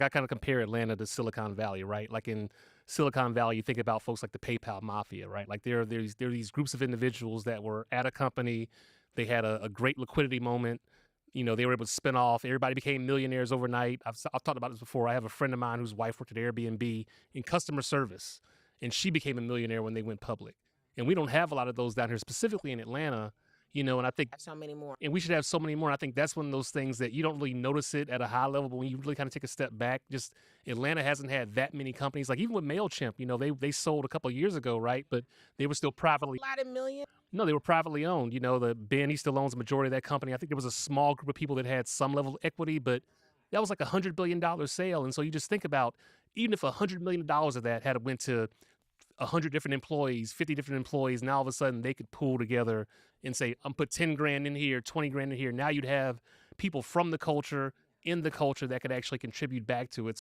I kind of compare Atlanta to Silicon Valley, right? Like in Silicon Valley, you think about folks like the PayPal Mafia, right? Like there are these groups of individuals that were at a company, they had a great liquidity moment. You know, they were able to spin off. Everybody became millionaires overnight. I've talked about this before. I have a friend of mine whose wife worked at Airbnb in customer service, and she became a millionaire when they went public. And we don't have a lot of those down here, specifically in Atlanta. You know, and I think So many more. and we should have so many more. And I think that's one of those things that you don't really notice it at a high level, but when you really kind of take a step back, just Atlanta hasn't had that many companies. Like even with Mailchimp, you know, they sold a couple of years ago, right? But they were still privately. A lot of millions. No, they were privately owned. You know, the Ben he still owns the majority of that company. I think there was a small group of people that had some level of equity, but that was like $100 billion sale. And so you just think about even if $100 million of that had went to 100 different employees, 50 different employees. Now all of a sudden they could pool together and say, I'm put 10 grand in here, 20 grand in here. Now you'd have people from the culture in the culture that could actually contribute back to it.